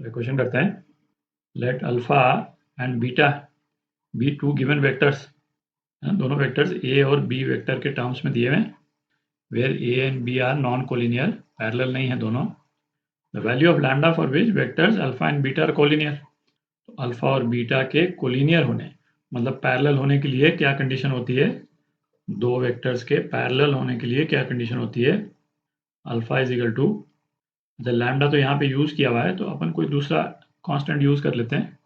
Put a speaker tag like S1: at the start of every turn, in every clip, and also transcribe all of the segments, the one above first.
S1: तो क्वेश्चन करते हैं, let alpha and beta be two given vectors, दोनों वेक्टर्स ए और बी वेक्टर के टर्म्स में दिए हुए हैं, where a and b are non collinear, parallel नहीं है दोनों। The value of lambda for which vectors alpha and beta are collinear. तो अल्फा और बीटा के कोलिनियर होने मतलब पैरेलल होने के लिए क्या कंडीशन होती है, दो वेक्टर्स के पैरेलल होने के लिए क्या कंडीशन होती है, अल्फा इज इक्वल टू, जब लैम्डा तो यहाँ पे यूज किया हुआ है तो अपन कोई दूसरा कांस्टेंट यूज कर लेते हैं,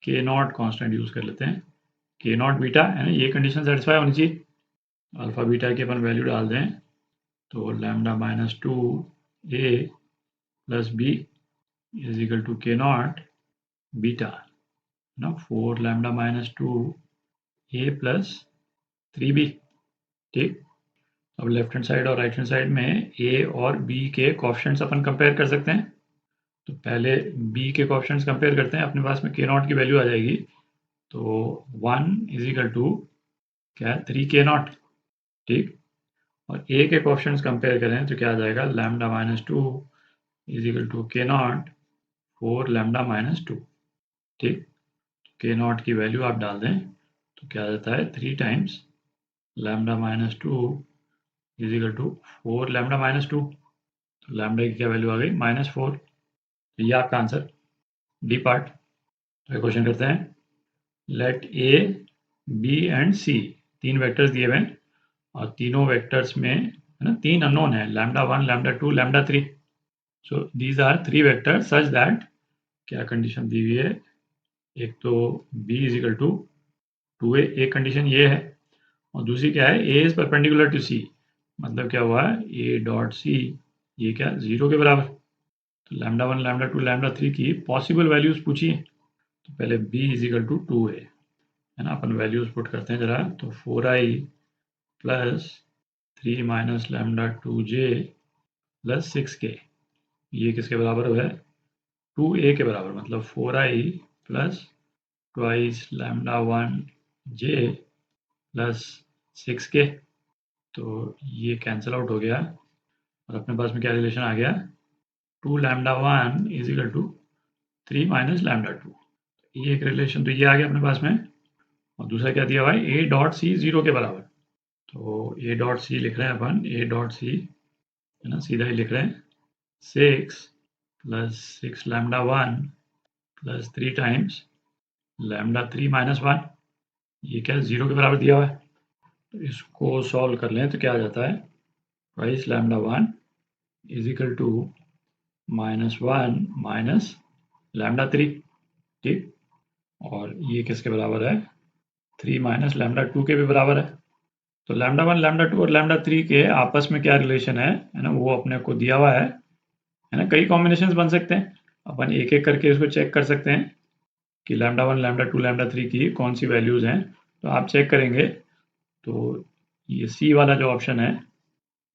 S1: के नॉट कांस्टेंट यूज कर लेते हैं, के नॉट बीटा है ना, ये कंडीशन सेटिस्फाई होनी चाहिए। अल्फा बीटा की अपन वैल्यू डाल दें तो lambda minus 2 a plus b is equal to k not beta ना, 4 lambda minus 2 a plus 3b। ठीक, अब लेफ्ट हैंड साइड और राइट हैंड साइड में ए और बी के कोएफिशिएंट्स अपन कंपेयर कर सकते हैं। तो पहले बी के कोएफिशिएंट्स कंपेयर करते हैं, अपने पास में के नॉट की वैल्यू आ जाएगी, तो 1 इज इक्वल टू क्या है, 3 के नॉट। ठीक, और ए के कोएफिशिएंट्स कंपेयर करें तो क्या आ जाएगा, lambda minus 2 is equal to k not 4 lambda minus 2। ठीक, के नॉट की वैल्यू आप डाल दें तो क्या आ जाता है, 3 times lambda minus 2 is equal to 4 lambda minus 2। तो लैम्डा की क्या वैल्यू आ गई, -4। तो ये आपका आंसर डी पार्ट। तो क्वेश्चन करते हैं, लेट ए बी एंड सी, तीन वेक्टर्स दिए हुए हैं और तीनों वेक्टर्स में है ना 3 अननोन है, lambda 1 lambda 2 lambda 3। So these are 3 vectors such that, क्या कंडीशन दी हुई है, एक तो b is equal to 2a, एक कंडीशन ये है, और दूसरी क्या है, a is perpendicular to c, मतलब क्या हुआ है, a डॉट c ये क्या 0 के बराबर। तो लैम्डा 1 लैम्डा 2 लैम्डा 3 की पॉसिबल वैल्यूज पूछिए। तो पहले b is equal to 2a है ना, अपन वैल्यूज पुट करते हैं जरा, तो 4i plus 3 minus lambda 2j plus 6k, ये किसके बराबर है, 2a के बराबर, मतलब 4i plus twice lambda 1j plus 6k। तो ये कैंसिल आउट हो गया और अपने पास में क्या रिलेशन आ गया, 2 lambda 1 is equal to 3 minus lambda 2। ये एक रिलेशन तो ये आ गया अपने पास में, और दूसरा क्या दिया हुआ है, ए डॉट सी 0 के बराबर। तो ए डॉट सी लिख रहे हैं अपन, ए डॉट सी है ना, सीधा ही लिख रहे हैं, 6 plus 6 lambda 1 plus 3 times lambda 3 minus 1, ये क्या 0 के बराबर दिया हुआ है। तो इसको सॉल्व कर लें तो क्या आ जाता है, twice lambda 1 is equal to -1 minus lambda 3। ठीक, और ये किसके बराबर है, 3 माइनस लैम्डा 2 के भी बराबर है। तो लैम्डा 1 लैम्डा 2 और लैम्डा 3 के आपस में क्या रिलेशन है ना, वो अपने को दिया हुआ है ना, कई कॉम्बिनेशंस बन सकते हैं, अपन एक एक करके इसको चेक कर सकते हैं कि लैम्डा 1 लैम्डा 2 लैम्डा 3 की कौन सी वैल्यूज हैं। तो आप चेक करेंगे तो ये सी वाला जो ऑप्शन है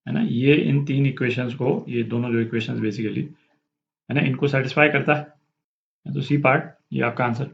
S1: ना, ये इन तीन इक्वेशंस को, ये दोनों जो इक्वेशंस बेसिकली है ना, इनको सेटिस्फाई करता है। तो सी पार्ट ये आपका आंसर।